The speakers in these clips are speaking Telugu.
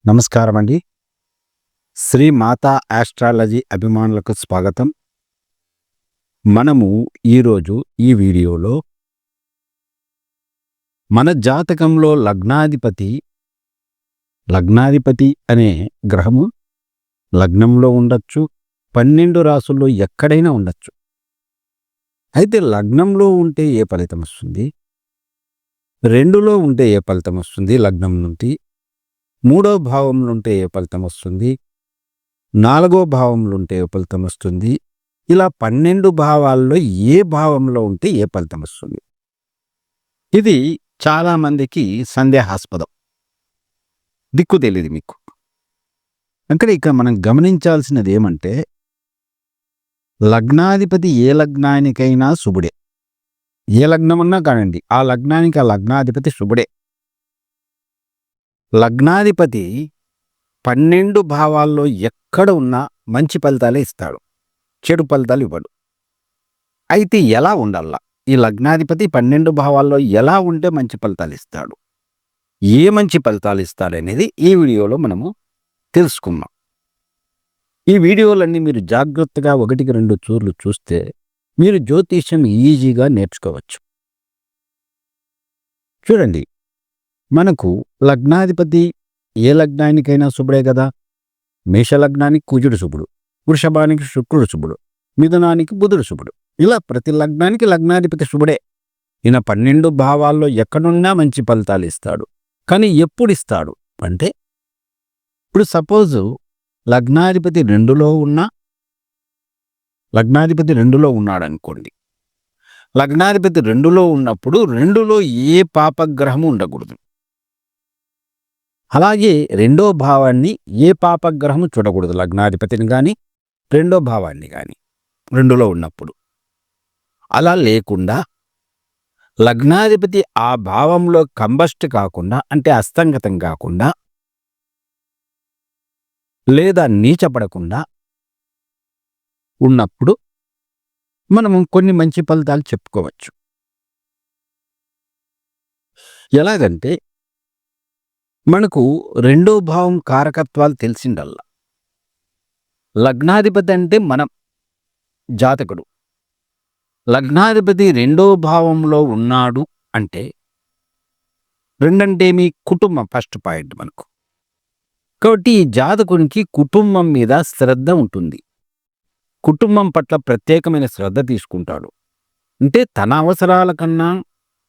నమస్కారం అండి. శ్రీ మాతా ఆస్ట్రాలజీ అభిమానులకు స్వాగతం. మనము ఈరోజు ఈ వీడియోలో మన జాతకంలో లగ్నాధిపతి అనే గ్రహము లగ్నంలో ఉండొచ్చు, 12 రాసుల్లో ఎక్కడైనా ఉండొచ్చు. అయితే లగ్నంలో ఉంటే ఏ ఫలితం వస్తుంది, 2లో ఉంటే ఏ ఫలితం వస్తుంది, లగ్నం నుండి 3వ భావంలో ఉంటే ఏ ఫలితం వస్తుంది, 4వ భావంలో ఉంటే ఏ ఫలితం వస్తుంది, ఇలా 12 భావాల్లో ఏ భావంలో ఉంటే ఏ ఫలితం వస్తుంది. ఇది చాలా మందికి సందేహాస్పదం, దిక్కు తెలియదు మీకు. ఇక్కడ మనం గమనించాల్సినది ఏమంటే, లగ్నాధిపతి ఏ లగ్నానికైనా శుభుడే. ఏ లగ్నం ఉన్నా కానండి, ఆ లగ్నానికి ఆ లగ్నాధిపతి శుభుడే. లగ్నాధిపతి 12 భావాల్లో ఎక్కడ ఉన్నా మంచి ఫలితాలే ఇస్తాడు, చెడు ఫలితాలు ఇవ్వడు. అయితే ఎలా ఉండాలా, ఈ లగ్నాధిపతి 12 భావాల్లో ఎలా ఉంటే మంచి ఫలితాలు ఇస్తాడు, ఏ మంచి ఫలితాలు ఇస్తాడనేది ఈ వీడియోలో మనము తెలుసుకుందాం. ఈ వీడియోలన్నీ మీరు జాగ్రత్తగా 1-2 చూర్లు చూస్తే మీరు జ్యోతిష్యం ఈజీగా నేర్చుకోవచ్చు. చూడండి, మనకు లగ్నాధిపతి ఏ లగ్నానికైనా శుభుడే కదా. మేష లగ్నానికి కుజుడు శుభుడు, వృషభానికి శుక్రుడు శుభుడు, మిథునానికి బుధుడు శుభుడు. ఇలా ప్రతి లగ్నానికి లగ్నాధిపతి శుభుడే. ఈయన 12 భావాల్లో ఎక్కడున్నా మంచి ఫలితాలు ఇస్తాడు. కానీ ఎప్పుడు ఇస్తాడు అంటే, ఇప్పుడు సపోజు లగ్నాధిపతి 2లో ఉన్నాడు అనుకోండి. లగ్నాధిపతి 2లో ఉన్నప్పుడు 2లో ఏ పాపగ్రహము ఉండకూడదు. అలాగే 2వ భావాన్ని ఏ పాపగ్రహము చూడకూడదు, లగ్నాధిపతిని కానీ 2వ భావాన్ని కానీ 2లో ఉన్నప్పుడు. అలా లేకుండా లగ్నాధిపతి ఆ భావంలో కంబస్ట్ కాకుండా, అంటే అస్తంగతం కాకుండా లేదా నీచపడకుండా ఉన్నప్పుడు మనము కొన్ని మంచి ఫలితాలు చెప్పుకోవచ్చు. ఎలాగంటే, మనకు 2వ భావం కారకత్వాలు తెలిసిండల్లా. లగ్నాధిపతి అంటే మనం, జాతకుడు. లగ్నాధిపతి 2వ భావంలో ఉన్నాడు అంటే, 2 అంటే మీ కుటుంబం ఫస్ట్ పాయింట్ మనకు. కాబట్టి ఈ జాతకునికి కుటుంబం మీద శ్రద్ధ ఉంటుంది, కుటుంబం పట్ల ప్రత్యేకమైన శ్రద్ధ తీసుకుంటాడు. అంటే తన అవసరాల కన్నా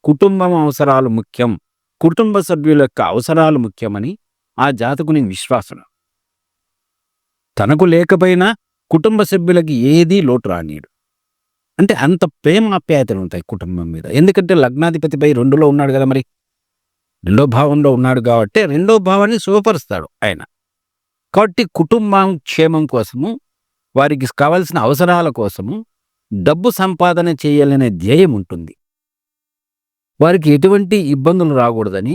కుటుంబం అవసరాలు ముఖ్యం, కుటుంబ సభ్యుల యొక్క అవసరాలు ముఖ్యమని ఆ జాతకుని విశ్వాసం. తనకు లేకపోయినా కుటుంబ సభ్యులకి ఏదీ లోటు రానీయడు. అంటే అంత ప్రేమ ఆప్యాయతలు ఉంటాయి కుటుంబం మీద. ఎందుకంటే లగ్నాధిపతిపై 2లో ఉన్నాడు కదా, మరి 2వ భావంలో ఉన్నాడు కాబట్టి 2వ భావాన్ని శుభపరుస్తాడు ఆయన. కాబట్టి కుటుంబం క్షేమం కోసము, వారికి కావాల్సిన అవసరాల కోసము డబ్బు సంపాదన చేయాలనే ధ్యేయం ఉంటుంది. వారికి ఎటువంటి ఇబ్బందులు రాకూడదని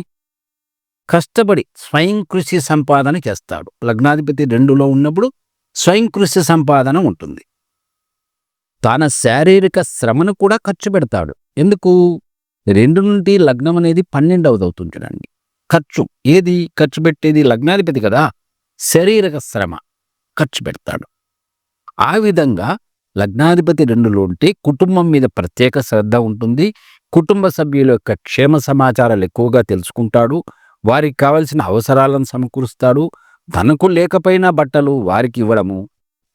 కష్టపడి స్వయం కృషి సంపాదన చేస్తాడు. లగ్నాధిపతి 2లో ఉన్నప్పుడు స్వయం కృషి సంపాదన ఉంటుంది. తన శారీరక శ్రమను కూడా ఖర్చు పెడతాడు. ఎందుకు? 2 నుండి లగ్నం అనేది 12వ అవుతుంటుందండి. ఏది ఖర్చు పెట్టేది? లగ్నాధిపతి కదా, శారీరక శ్రమ ఖర్చు పెడతాడు. ఆ విధంగా లగ్నాధిపతి 2లో ఉంటే కుటుంబం మీద ప్రత్యేక శ్రద్ధ ఉంటుంది. కుటుంబ సభ్యుల యొక్క క్షేమ సమాచారాలు ఎక్కువగా తెలుసుకుంటాడు. వారికి కావలసిన అవసరాలను సమకూరుస్తాడు. తనకు లేకపోయినా బట్టలు వారికి ఇవ్వడము,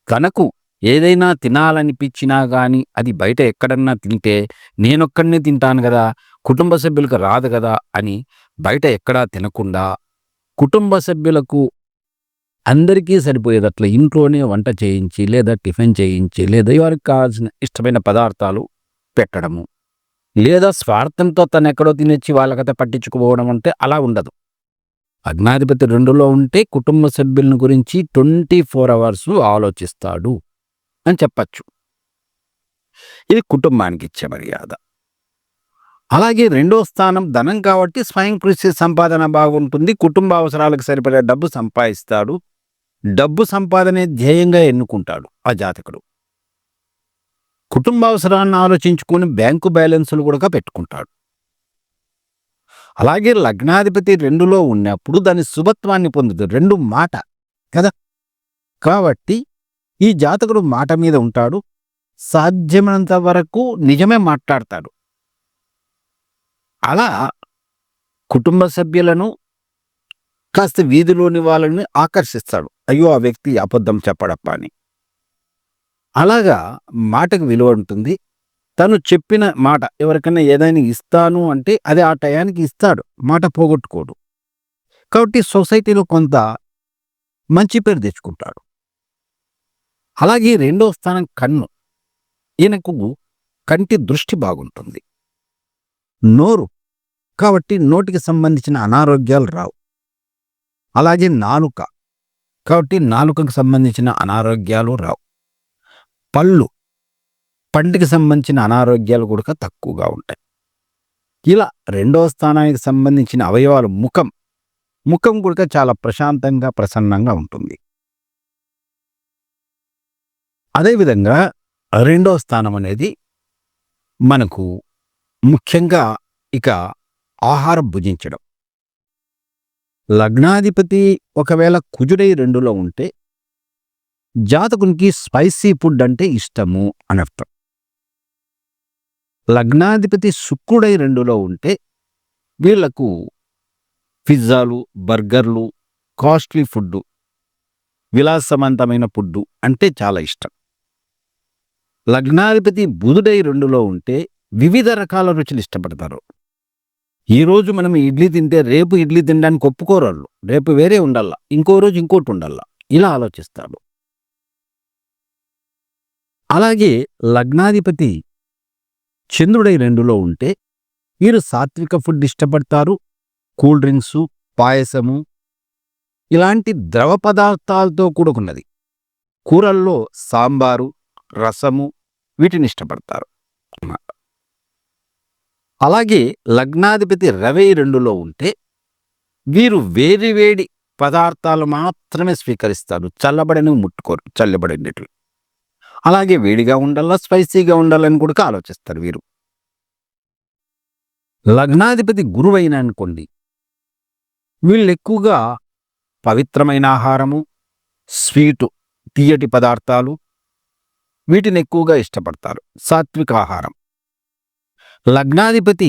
తనకు ఏదైనా తినాలనిపించినా కానీ అది బయట ఎక్కడన్నా తింటే నేనొక్కడినే తింటాను కదా, కుటుంబ సభ్యులకు రాదు కదా అని బయట ఎక్కడా తినకుండా కుటుంబ సభ్యులకు అందరికీ సరిపోయేదట్లా ఇంట్లోనే వంట చేయించి లేదా టిఫిన్ చేయించి లేదా వారికి కావాల్సిన ఇష్టమైన పదార్థాలు పెట్టడము, లేదా స్వార్థంతో తను ఎక్కడో తినొచ్చి వాళ్ళకైతే పట్టించుకోవడం అంటే అలా ఉండదు. లగ్నాధిపతి 2లో ఉంటే కుటుంబ సభ్యులను గురించి 24 అవర్స్ ఆలోచిస్తాడు అని చెప్పచ్చు. ఇది కుటుంబానికి ఇచ్చే మర్యాద. అలాగే 2వ స్థానం ధనం కాబట్టి స్వయం కృషి సంపాదన బాగుంటుంది. కుటుంబ అవసరాలకు సరిపడే డబ్బు సంపాదిస్తాడు. డబ్బు సంపాదనే ధ్యేయంగా ఎన్నుకుంటాడు ఆ జాతకుడు. కుటుంబ అవసరాన్ని ఆలోచించుకొని బ్యాంకు బ్యాలెన్సులు కూడా పెట్టుకుంటాడు. అలాగే లగ్నాధిపతి 2లో ఉన్నప్పుడు దాని శుభత్వాన్ని పొందుతుంది. 2 మాట కదా! కాబట్టి ఈ జాతకుడు మాట మీద ఉంటాడు. సాధ్యమైనంత వరకు నిజమే మాట్లాడతాడు. అలా కుటుంబ సభ్యులను, కాస్త వీధిలోని వాళ్ళని ఆకర్షిస్తాడు. అయ్యో! ఆ వ్యక్తి అబద్ధం చెప్పడప్పా అని. అలాగా మాటకు విలువ ఉంటుంది. తను చెప్పిన మాట ఎవరికైనా ఏదైనా ఇస్తాను అంటే అది ఆ టయానికి ఇస్తాడు. మాట పోగొట్టుకోడు. కాబట్టి సొసైటీలో కొంత మంచి పేరు తెచ్చుకుంటాడు. అలాగే 2వ స్థానం కన్ను. ఈయనకు కంటి దృష్టి బాగుంటుంది. నోరు, కాబట్టి నోటికి సంబంధించిన అనారోగ్యాలు రావు. అలాగే నాలుక, కాబట్టి నాలుకకు సంబంధించిన అనారోగ్యాలు రావు. పళ్ళు, పంటికి సంబంధించిన అనారోగ్యాలు కూడా తక్కువగా ఉంటాయి. ఇలా 2వ స్థానానికి సంబంధించిన అవయవాలు ముఖం కూడా చాలా ప్రశాంతంగా, ప్రసన్నంగా ఉంటుంది. అదేవిధంగా 2వ స్థానం అనేది మనకు ముఖ్యంగా ఇక ఆహారం భుజించడం. లగ్నాధిపతి ఒకవేళ కుజుడై 2లో ఉంటే జాతకునికి స్పైసీ ఫుడ్ అంటే ఇష్టము అని అర్థం. లగ్నాధిపతి శుక్రుడై 2లో ఉంటే వీళ్లకు పిజ్జాలు, బర్గర్లు, కాస్ట్లీ ఫుడ్డు, విలాసవంతమైన ఫుడ్డు అంటే చాలా ఇష్టం. లగ్నాధిపతి బుధుడై 2లో ఉంటే వివిధ రకాల రుచులు ఇష్టపడతారు. ఈరోజు మనం ఇడ్లీ తింటే రేపు ఇడ్లీ తినడానికి ఒప్పుకోరాళ్ళు. రేపు వేరే ఉండాలా, ఇంకో రోజు ఇంకోటి ఉండాలా, ఇలా ఆలోచిస్తాడు. అలాగే లగ్నాధిపతి చంద్రుడై 2లో ఉంటే వీరు సాత్విక ఫుడ్ ఇష్టపడతారు. కూల్ డ్రింక్సు, పాయసము ఇలాంటి ద్రవ పదార్థాలతో కూడుకున్నది. కూరల్లో సాంబారు, రసము వీటిని ఇష్టపడతారు. అలాగే లగ్నాధిపతి రవి 2లో ఉంటే వీరు వేడి పదార్థాలు మాత్రమే స్వీకరిస్తారు. చల్లబడినవి ముట్టుకోరు, చల్లబడినట్లు. అలాగే వేడిగా ఉండాలా, స్పైసీగా ఉండాలని కూడా ఆలోచిస్తారు వీరు. లగ్నాధిపతి గురువైన అనుకోండి, వీళ్ళు ఎక్కువగా పవిత్రమైన ఆహారము, స్వీటు, తీయటి పదార్థాలు వీటిని ఎక్కువగా ఇష్టపడతారు. సాత్విక ఆహారం. లగ్నాధిపతి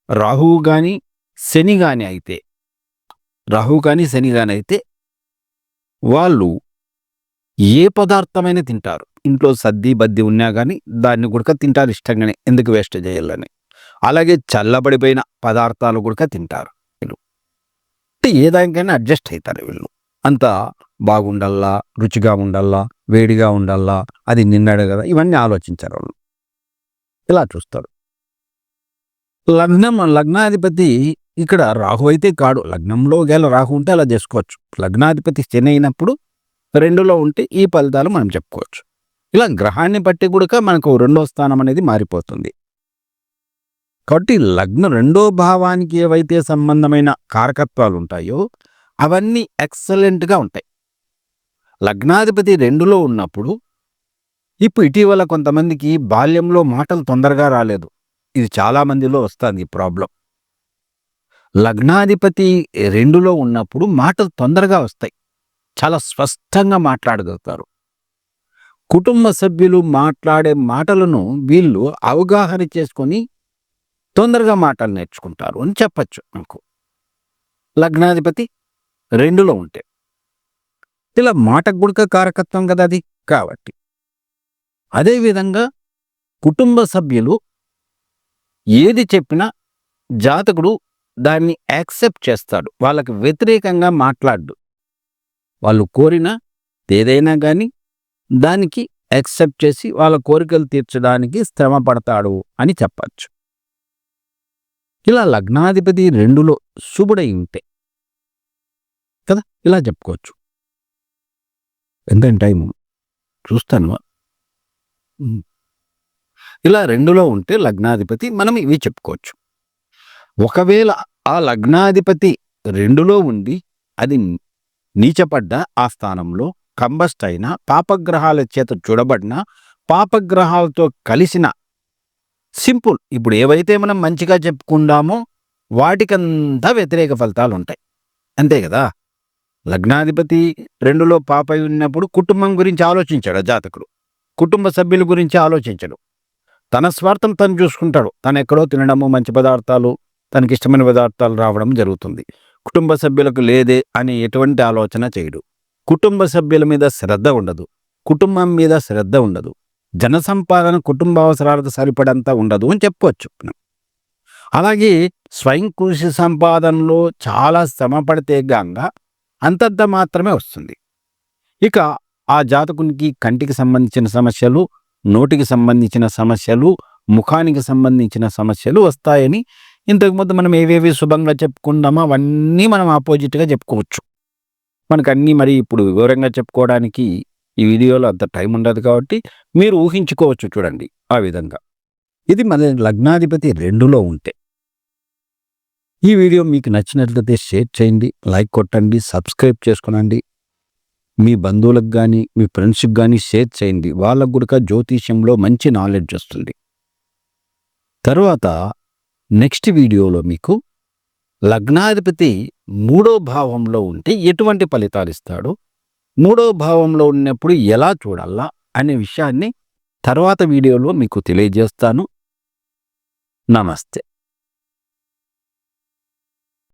రాహువు గాని శని గాని అయితే వాళ్ళు ఏ పదార్థమైనా తింటారు. ఇంట్లో సద్ది బద్ది ఉన్నా కానీ దాన్ని కూడా తింటారు ఇష్టంగానే, ఎందుకు వేస్ట్ చేయాలని. అలాగే చల్లబడిపోయిన పదార్థాలు కూడా తింటారు వీళ్ళు. ఏ దానికైనా అడ్జస్ట్ అవుతారు వీళ్ళు. అంత బాగుండల్లా, రుచిగా ఉండాలా, వేడిగా ఉండాలా, అది నిన్నాడు కదా, ఇవన్నీ ఆలోచించారు వాళ్ళు. ఇలా చూస్తారు. లగ్నాధిపతి ఇక్కడ రాహు అయితే కాడు. లగ్నంలో ఒకవేళ రాహు ఉంటే అలా చేసుకోవచ్చు. లగ్నాధిపతి శని అయినప్పుడు 2లో ఉంటే ఈ ఫలితాలు మనం చెప్పుకోవచ్చు. ఇలా గ్రహాన్ని బట్టి కూడా మనకు 2వ స్థానం అనేది మారిపోతుంది. కాబట్టి లగ్న 2వ భావానికి ఏవైతే సంబంధమైన కారకత్వాలు ఉంటాయో అవన్నీ ఎక్సలెంట్గా ఉంటాయి. లగ్నాధిపతి 2లో ఉన్నప్పుడు ఇటీవల కొంతమందికి బాల్యంలో మాటలు తొందరగా రాలేదు. ఇది చాలా మందిలో వస్తుంది ఈ ప్రాబ్లం. లగ్నాధిపతి 2లో ఉన్నప్పుడు మాటలు తొందరగా వస్తాయి. చాలా స్పష్టంగా మాట్లాడగలుగుతారు. కుటుంబ సభ్యులు మాట్లాడే మాటలను వీళ్ళు అవగాహన చేసుకొని తొందరగా మాటలు నేర్చుకుంటారు అని చెప్పచ్చు నాకు. లగ్నాధిపతి 2లో ఉంటే ఇలా మాట గుడక కారకత్వం కదా అది. కాబట్టి అదేవిధంగా కుటుంబ సభ్యులు ఏది చెప్పినా జాతకుడు దాన్ని యాక్సెప్ట్ చేస్తాడు. వాళ్ళకి వ్యతిరేకంగా మాట్లాడు. వాళ్ళు కోరిన ఏదైనా కానీ దానికి యాక్సెప్ట్ చేసి వాళ్ళ కోరికలు తీర్చడానికి శ్రమ పడతాడు అని చెప్పచ్చు. ఇలా లగ్నాధిపతి 2లో శుభుడై ఉంటే కదా ఇలా చెప్పుకోవచ్చు. ఎంత టైము చూస్తాను. ఇలా 2లో ఉంటే లగ్నాధిపతి మనం ఇవి చెప్పుకోవచ్చు. ఒకవేళ ఆ లగ్నాధిపతి 2లో ఉండి అది నీచపడ్డ ఆ స్థానంలో కంబస్ట్ అయిన పాపగ్రహాల చేత చూడబడిన పాపగ్రహాలతో కలిసిన సింపుల్ ఇప్పుడు ఏవైతే మనం మంచిగా చెప్పుకుందామో వాటికంతా వ్యతిరేక ఫలితాలు ఉంటాయి. అంతే కదా! లగ్నాధిపతి 2లో పాపై ఉన్నప్పుడు కుటుంబం గురించి ఆలోచించాడు ఆ జాతకుడు. కుటుంబ సభ్యుల గురించి ఆలోచించడు. తన స్వార్థం తను చూసుకుంటాడు. తనెక్కడో తినడము, మంచి పదార్థాలు, తనకిష్టమైన పదార్థాలు రావడం జరుగుతుంది. కుటుంబ సభ్యులకు లేదే అని ఎటువంటి ఆలోచన చేయడు. కుటుంబ సభ్యుల మీద శ్రద్ధ ఉండదు. కుటుంబం మీద శ్రద్ధ ఉండదు. జన సంపాదన కుటుంబ అవసరాలకు సరిపడంత ఉండదు అని చెప్పవచ్చు మనం. అలాగే స్వయం కృషి సంపాదనలో చాలా శ్రమ పడితే గాంగ అంతంత మాత్రమే వస్తుంది. ఇక ఆ జాతకునికి కంటికి సంబంధించిన సమస్యలు, నోటికి సంబంధించిన సమస్యలు, ముఖానికి సంబంధించిన సమస్యలు వస్తాయని ఇంతకుముందు మనం ఏవేవి శుభంగా చెప్పుకున్నామో అవన్నీ మనం ఆపోజిట్గా చెప్పుకోవచ్చు. మనకన్నీ మరి ఇప్పుడు వివరంగా చెప్పుకోవడానికి ఈ వీడియోలో అంత టైం ఉండదు కాబట్టి మీరు ఊహించుకోవచ్చు చూడండి ఆ విధంగా. ఇది మన లగ్నాధిపతి 2లో ఉంటే. ఈ వీడియో మీకు నచ్చినట్లయితే షేర్ చేయండి, లైక్ కొట్టండి, సబ్స్క్రైబ్ చేసుకోనండి. మీ బంధువులకు కానీ మీ ఫ్రెండ్స్కి కానీ షేర్ చేయండి. వాళ్ళకు కూడా జ్యోతిష్యంలో మంచి నాలెడ్జ్ వస్తుంది. తర్వాత నెక్స్ట్ వీడియోలో మీకు లగ్నాధిపతి 3వ భావంలో ఉంటే ఎటువంటి ఫలితాలు ఇస్తాడు, 3వ భావంలో ఉన్నప్పుడు ఎలా చూడాలా అనే విషయాన్ని తర్వాత వీడియోలో మీకు తెలియజేస్తాను. నమస్తే.